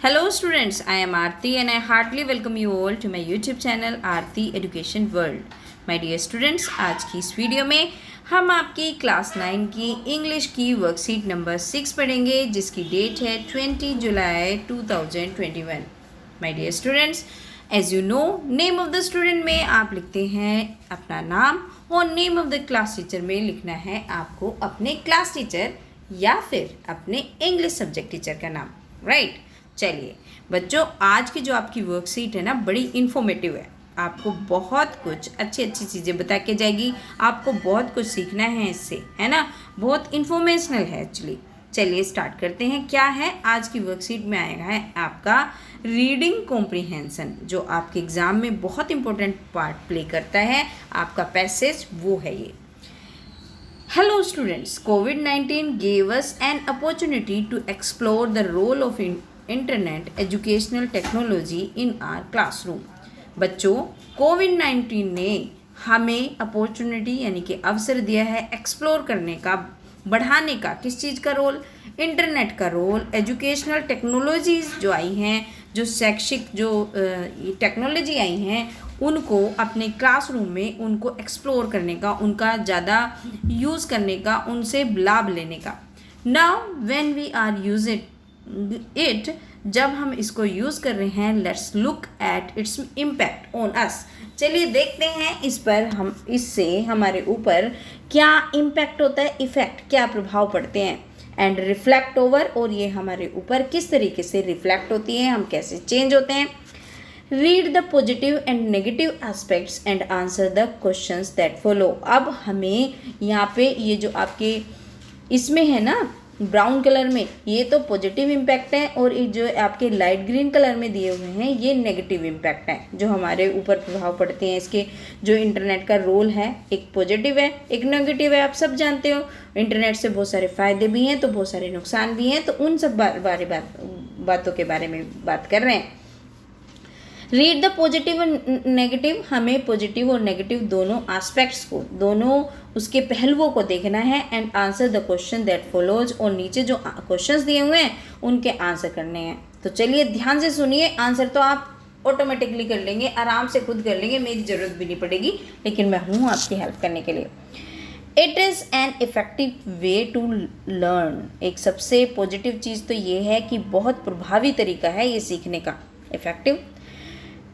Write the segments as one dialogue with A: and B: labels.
A: Hello students, I am Aarti and I heartily welcome you all to my YouTube channel Aarti Education World. My dear students, आज की इस video में हम आपकी class 9 की English की वर्कशीट नंबर 6 पढ़ेंगे जिसकी डेट है 20 जुलाई 2021. My dear students, as you know, name of the student में आप लिखते हैं अपना नाम और name of the class teacher में लिखना है आपको अपने क्लास टीचर या फिर अपने इंग्लिश सब्जेक्ट टीचर का नाम, राइट? चलिए बच्चों, आज की जो आपकी वर्कशीट है ना, बड़ी इन्फॉर्मेटिव है. आपको बहुत कुछ अच्छी अच्छी चीज़ें बता के जाएगी. आपको बहुत कुछ सीखना है इससे, है ना. बहुत इन्फॉर्मेशनल है एक्चुअली. चलिए स्टार्ट करते हैं. क्या है आज की वर्कशीट में आएगा है आपका रीडिंग कॉम्प्रिहेंशन, जो आपके एग्ज़ाम में बहुत इंपॉर्टेंट पार्ट प्ले करता है. आपका पैसेज वो है ये. Hello students, COVID-19 gave us an opportunity to explore the role of internet educational technology in our classroom. बच्चों, कोविड-19 ने हमें अपॉर्चुनिटी यानी कि अवसर दिया है एक्सप्लोर करने का, बढ़ाने का. किस चीज़ का रोल? इंटरनेट का रोल. एजुकेशनल टेक्नोलॉजीज़ जो आई हैं, जो शैक्षिक जो टेक्नोलॉजी आई हैं, उनको अपने क्लासरूम में उनको एक्सप्लोर करने का, उनका ज़्यादा यूज़ करने का, उनसे लाभ लेने का. Now when we are use it, जब हम इसको यूज़ कर रहे हैं, let's look at its impact on us. चलिए देखते हैं इस पर हम इससे हमारे ऊपर क्या इम्पैक्ट होता है, इफ़ेक्ट क्या प्रभाव पड़ते हैं. एंड रिफ्लेक्ट ओवर, और ये हमारे ऊपर किस तरीके से रिफ्लेक्ट होती है, हम कैसे चेंज होते हैं. Read the positive and negative aspects and answer the questions that follow. अब हमें यहाँ पे ये जो आपके इसमें है ना ब्राउन कलर में, ये तो पॉजिटिव इम्पैक्ट है, और ये जो आपके लाइट ग्रीन कलर में दिए हुए हैं ये नेगेटिव इम्पैक्ट है जो हमारे ऊपर प्रभाव पड़ते हैं. इसके जो इंटरनेट का रोल है, एक पॉजिटिव है एक नेगेटिव है. आप सब जानते हो इंटरनेट से बहुत सारे फ़ायदे भी हैं तो बहुत सारे नुकसान भी हैं, तो उन सब बातों के बारे में बात कर रहे हैं. रीड द पॉजिटिव और नेगेटिव, हमें पॉजिटिव और नेगेटिव दोनों एस्पेक्ट्स को, दोनों उसके पहलुओं को देखना है. And answer the question that follows, और नीचे जो क्वेश्चंस दिए हुए हैं उनके आंसर करने हैं. तो चलिए ध्यान से सुनिए. आंसर तो आप ऑटोमेटिकली कर लेंगे, आराम से खुद कर लेंगे, मेरी ज़रूरत भी नहीं पड़ेगी, लेकिन मैं हूँ आपकी हेल्प करने के लिए. It is an effective way to learn. एक सबसे पॉजिटिव चीज़ तो ये है कि बहुत प्रभावी तरीका है ये सीखने का. इफ़ेक्टिव,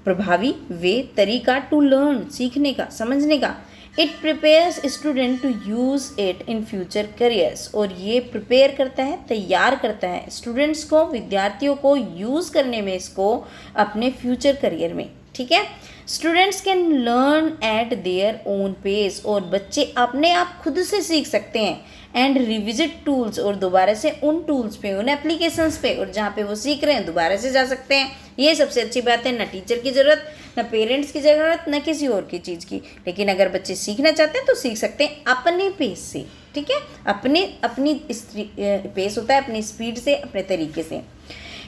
A: प्रभावी, वे, तरीका, टू लर्न, सीखने का, समझने का. It prepares student to use it in future careers, और ये प्रिपेयर करता है, तैयार करता है स्टूडेंट्स को, विद्यार्थियों को यूज़ करने में इसको अपने फ्यूचर करियर में. ठीक है. Students can learn at their own pace, और बच्चे अपने आप खुद से सीख सकते हैं. एंड रिविजिट टूल्स, और दोबारा से उन टूल्स पे, उन एप्लीकेशंस पे, और जहाँ पे वो सीख रहे हैं दोबारा से जा सकते हैं. ये सबसे अच्छी बात है. ना टीचर की ज़रूरत, ना पेरेंट्स की ज़रूरत, ना किसी और की चीज़ की. लेकिन अगर बच्चे सीखना चाहते हैं तो सीख सकते हैं अपने पेस से. ठीक है. अपनी पेस होता है, अपनी स्पीड से, अपने तरीके से.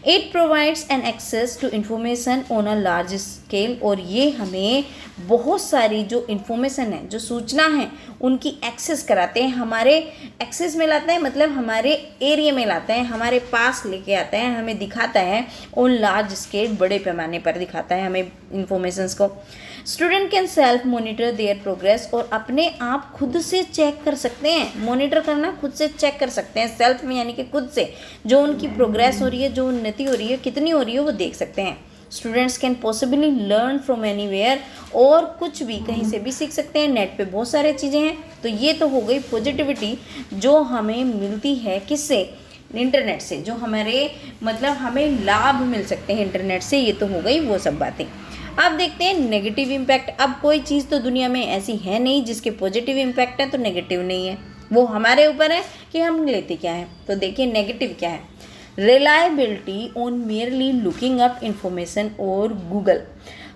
A: It provides an access to information on a large scale, और ये हमें बहुत सारी जो इन्फॉर्मेशन है, जो सूचना है, उनकी एक्सेस कराते हैं. हमारे एक्सेस में लाता है, मतलब हमारे एरिया में लाता है, हमारे पास लेके आता है, हमें दिखाता है ऑन लार्ज स्केल, बड़े पैमाने पर दिखाता है हमें इन्फॉर्मेशंस को. Student can self monitor there progress, और अपने आप खुद से चेक कर सकते हैं. मॉनिटर करना, खुद से चेक कर सकते हैं. सेल्फ में यानी कि खुद से जो उनकी प्रोग्रेस हो रही है, जो उन्नति हो रही है, कितनी हो रही है, वो देख सकते हैं. Students can possibly learn from anywhere, और कुछ भी कहीं से भी सीख सकते हैं. नेट पे बहुत सारी चीज़ें हैं. तो ये तो हो गई पॉजिटिविटी जो हमें मिलती है किससे? इंटरनेट से. जो हमारे मतलब हमें लाभ मिल सकते हैं इंटरनेट से. ये तो हो गई वो सब बातें. अब देखते हैं नेगेटिव इम्पैक्ट. अब कोई चीज़ तो दुनिया में ऐसी है नहीं जिसके पॉजिटिव इम्पैक्ट है तो नेगेटिव नहीं है. वो हमारे ऊपर है कि हम लेते क्या है. तो देखिए नेगेटिव क्या है. Reliability on merely looking up information और गूगल.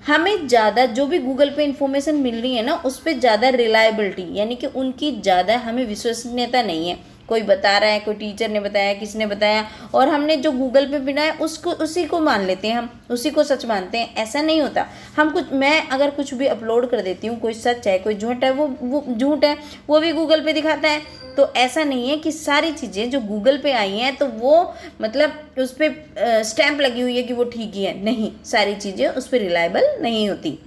A: हमें ज़्यादा जो भी गूगल पे इंफॉर्मेशन मिल रही है ना, उस पर ज़्यादा रिलायबिलिटी यानी कि उनकी ज़्यादा हमें विश्वसनीयता नहीं है. कोई बता रहा है, कोई टीचर ने बताया, किसने बताया, और हमने जो गूगल पे बिना है उसको उसी को मान लेते हैं, हम उसी को सच मानते हैं. ऐसा नहीं होता. मैं अगर कुछ भी अपलोड कर देती हूँ, कोई सच है कोई झूठ है, वो झूठ है, वो भी गूगल पे दिखाता है. तो ऐसा नहीं है कि सारी चीज़ें जो गूगल पे आई हैं तो वो मतलब उस पर स्टैंप लगी हुई है कि वो ठीक ही है, नहीं, सारी चीज़ें उस पर रिलायबल नहीं होती।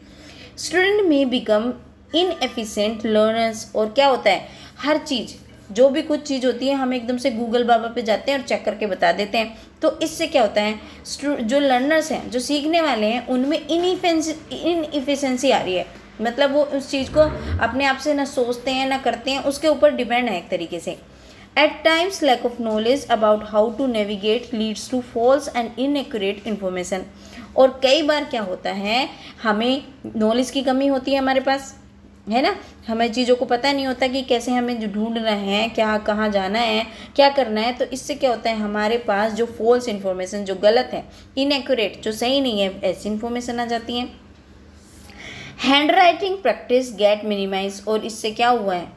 A: स्टूडेंट में बिकम इनएफिशिएंट लर्नर्स, और क्या होता है, हर चीज़ जो भी कुछ चीज़ होती है हम एकदम से गूगल बाबा पे जाते हैं और चेक करके बता देते हैं, तो इससे क्या होता है, जो लर्नर्स हैं, जो सीखने वाले हैं, उनमें इनएफिशिएंसी आ रही है, मतलब वो उस चीज़ को अपने आप से ना सोचते हैं ना करते हैं, उसके ऊपर डिपेंड है एक तरीके से। At times lack of knowledge about how to navigate leads to false and inaccurate information, और कई बार क्या होता है, हमें नॉलेज की कमी होती है हमारे पास, है ना, हमें चीज़ों को पता नहीं होता कि कैसे हमें जो ढूंढना है, क्या कहाँ जाना है, क्या करना है, तो इससे क्या होता है, हमारे पास जो फॉल्स इन्फॉर्मेशन, जो गलत है, इनएक्यूरेट, जो सही नहीं है, ऐसी इन्फॉर्मेशन आ जाती है। Handwriting practice get minimize, और इससे क्या हुआ है,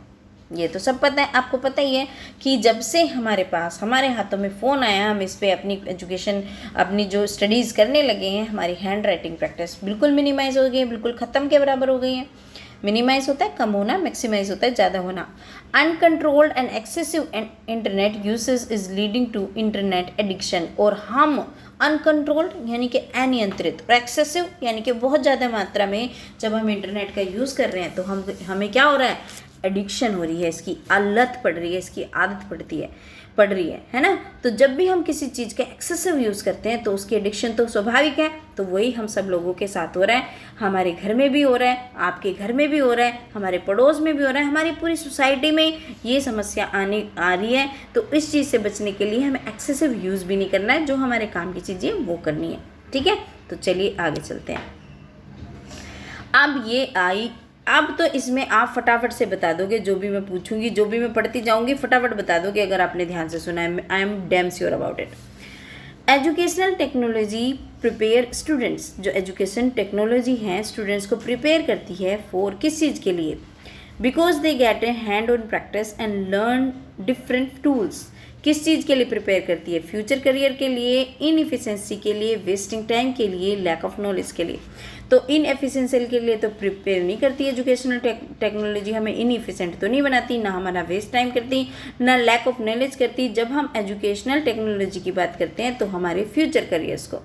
A: ये तो सब पता है, आपको पता ही है कि जब से हमारे पास, हमारे हाथों में फ़ोन आया, हम इस पर अपनी एजुकेशन, अपनी जो स्टडीज़ करने लगे हैं, हमारी हैंड राइटिंग प्रैक्टिस बिल्कुल मिनिमाइज़ हो गई है, बिल्कुल ख़त्म के बराबर हो गई है। मिनिमाइज होता है कम होना, मैक्सिमाइज होता है ज़्यादा होना। Uncontrolled and excessive internet usage is leading to internet addiction, और हम अनकंट्रोल्ड यानी कि अनियंत्रित, और एक्सेसिव यानी कि बहुत ज़्यादा मात्रा में जब हम इंटरनेट का यूज़ कर रहे हैं तो हमें क्या हो रहा है, एडिक्शन हो रही है, इसकी आदत पड़ रही है, इसकी आदत पड़ रही है ना। तो जब भी हम किसी चीज़ का एक्सेसिव यूज़ करते हैं तो उसकी एडिक्शन तो स्वाभाविक है, तो वही हम सब लोगों के साथ हो रहा है, हमारे घर में भी हो रहा है, आपके घर में भी हो रहा है, हमारे पड़ोस में भी हो रहा है, हमारी पूरी सोसाइटी में ये समस्या आ रही है। तो इस चीज़ से बचने के लिए हमें एक्सेसिव यूज़ भी नहीं करना है, जो हमारे काम की चीज़ें वो करनी है, ठीक है। तो चलिए आगे चलते हैं। अब तो इसमें आप फटाफट से बता दोगे, जो भी मैं पूछूंगी, जो भी मैं पढ़ती जाऊंगी, फटाफट बता दोगे अगर आपने ध्यान से सुना है। I am damn sure about it. Educational technology prepare students, जो एजुकेशन टेक्नोलॉजी है स्टूडेंट्स को प्रिपेयर करती है फॉर किस चीज़ के लिए, because they get A hand on practice and learn different tools. किस चीज़ के लिए प्रिपेयर करती है, फ्यूचर करियर के लिए, इनएफिशिएंसी के लिए, वेस्टिंग टाइम के लिए, लैक ऑफ नॉलेज के लिए। तो इनएफिशिएंसी के लिए तो प्रिपेयर नहीं करती एजुकेशनल टेक्नोलॉजी, हमें इनएफिशिएंट तो नहीं बनाती, ना हमारा वेस्ट टाइम करती, ना लैक ऑफ नॉलेज करती। जब हम एजुकेशनल टेक्नोलॉजी की बात करते हैं तो हमारे फ्यूचर करियर्स को,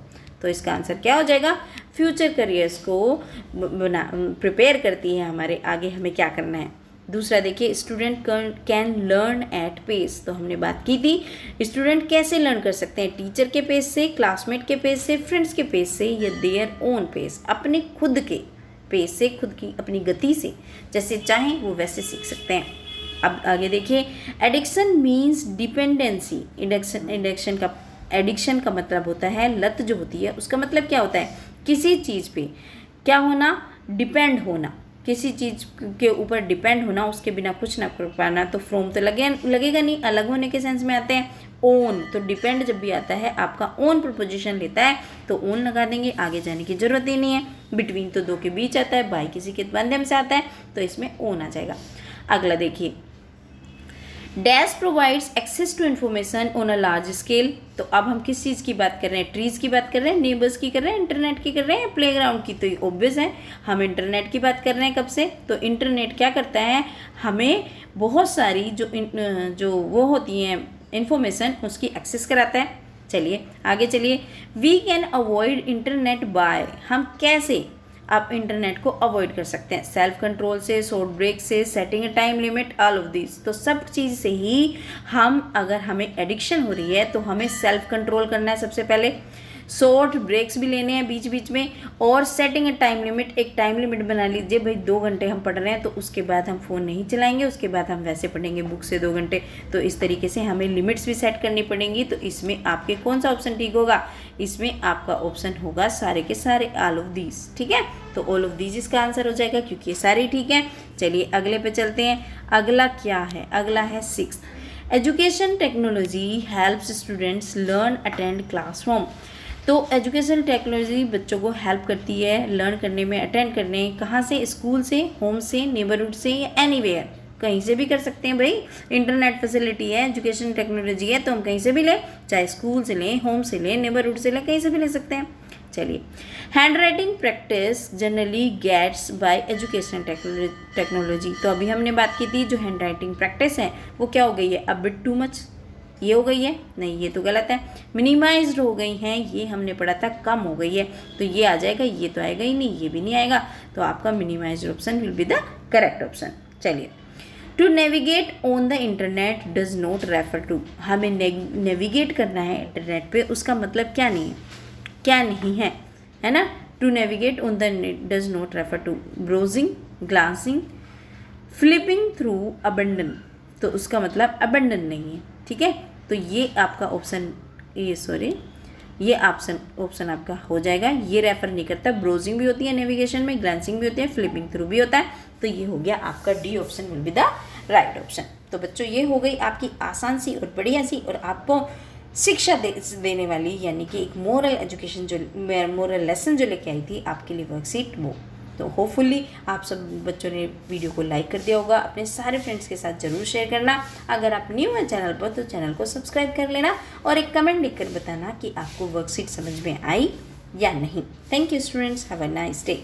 A: तो इसका आंसर क्या हो जाएगा, फ्यूचर करियर्स को प्रिपेयर करती है, हमारे आगे हमें क्या करना है। दूसरा देखिए, student can learn at pace, तो हमने बात की थी स्टूडेंट कैसे लर्न कर सकते हैं, टीचर के पेस से, क्लासमेट के पेस से, फ्रेंड्स के पेस से, या देयर ओन पेस, अपने खुद के पेस से, खुद की अपनी गति से, जैसे चाहें वो वैसे सीख सकते हैं। अब आगे देखिए, एडिक्शन मीन्स डिपेंडेंसी। एडिक्शन का मतलब होता है लत जो होती है, उसका मतलब क्या होता है, किसी चीज़ पे क्या होना, डिपेंड होना, किसी चीज़ के ऊपर डिपेंड होना, उसके बिना कुछ ना कर पाना। तो फ्रॉम तो लगेगा नहीं, अलग होने के सेंस में आते हैं। ओन, तो डिपेंड जब भी आता है आपका ओन प्रपोजिशन लेता है तो ओन लगा देंगे, आगे जाने की जरूरत ही नहीं है। बिटवीन तो दो के बीच आता है, बाय किसी के माध्यम से आता है, तो इसमें ओन आ जाएगा। अगला देखिए, dash provides access to information on a large scale. तो अब हम किस चीज़ की बात कर रहे हैं, ट्रीज़ की बात कर रहे हैं, नेबर्स की कर रहे हैं, इंटरनेट की कर रहे हैं, प्लेग्राउंड की। तो ये ऑब्वियस है, हम इंटरनेट की बात कर रहे हैं। कब से, तो इंटरनेट क्या करता है, हमें बहुत सारी जो वो होती हैं इन्फॉर्मेशन, उसकी एक्सेस कराता है। चलिए आगे चलिए, we can avoid internet by, हम कैसे आप इंटरनेट को अवॉइड कर सकते हैं, सेल्फ कंट्रोल से, शॉर्ट ब्रेक से, setting a time limit, all of this. तो सब चीज़ से ही हम, अगर हमें एडिक्शन हो रही है तो हमें सेल्फ कंट्रोल करना है सबसे पहले, शॉर्ट ब्रेक्स भी लेने हैं बीच बीच में, और सेटिंग अ टाइम लिमिट, एक टाइम लिमिट बना लीजिए भाई 2 घंटे हम पढ़ रहे हैं तो उसके बाद हम फ़ोन नहीं चलाएंगे, उसके बाद हम वैसे पढ़ेंगे बुक से 2 घंटे। तो इस तरीके से हमें लिमिट्स भी सेट करनी पड़ेंगी। तो इसमें आपके कौन सा ऑप्शन ठीक होगा, इसमें आपका ऑप्शन होगा सारे के सारे ऑल ऑफ दीज, ठीक है। तो ऑल ऑफ दीज इसका आंसर हो जाएगा, क्योंकि ये सारे ठीक हैं। चलिए अगले पे चलते हैं। अगला क्या है, अगला है 6th, education technology helps students learn attend classroom. तो एजुकेशन टेक्नोलॉजी बच्चों को हेल्प करती है लर्न करने में, अटेंड करने, कहाँ से, स्कूल से, होम से, नेबरहुड से, या एनीवेयर, कहीं से भी कर सकते हैं भाई, इंटरनेट फैसिलिटी है, एजुकेशन टेक्नोलॉजी है, तो हम कहीं से भी लें, चाहे स्कूल से लें, होम से लें, नेबरहुड से लें, कहीं से भी ले सकते हैं। चलिए, handwriting practice generally gets by education technology. तो अभी हमने बात की थी जो हैंड राइटिंग प्रैक्टिस है वो क्या हो गई है, अ बिट टू मच, ये हो गई है, नहीं ये तो गलत है। मिनिमाइज्ड हो गई हैं, ये हमने पढ़ा था कम हो गई है, तो ये आ जाएगा, ये तो आएगा ही नहीं, ये भी नहीं आएगा, तो आपका minimised option will be the correct option. चलिए, to navigate on the internet does not refer to, हमें नेविगेट करना है इंटरनेट पे, उसका मतलब क्या नहीं है, क्या नहीं है ना। To navigate on the does not refer to browsing, glancing, flipping through, abandon, तो उसका मतलब अबंडन नहीं है, ठीक है। तो ये आपका ऑप्शन, ये ऑप्शन आपका हो जाएगा, ये रेफर नहीं करता। ब्राउजिंग भी होती है नेविगेशन में, ग्लांसिंग भी होती है, फ्लिपिंग थ्रू भी होता है, तो ये हो गया आपका D option will be the right option. तो बच्चों ये हो गई आपकी आसान सी और बढ़िया सी और आपको शिक्षा देने वाली, यानी कि एक मोरल एजुकेशन जो मोरल लेसन जो लेके आई थी आपके लिए वर्कशीट वो। तो होपफुली आप सब बच्चों ने वीडियो को लाइक कर दिया होगा, अपने सारे फ्रेंड्स के साथ ज़रूर शेयर करना। अगर आप न्यू हैं चैनल पर तो चैनल को सब्सक्राइब कर लेना और एक कमेंट लिखकर बताना कि आपको वर्कशीट समझ में आई या नहीं। Thank you students, have a nice day.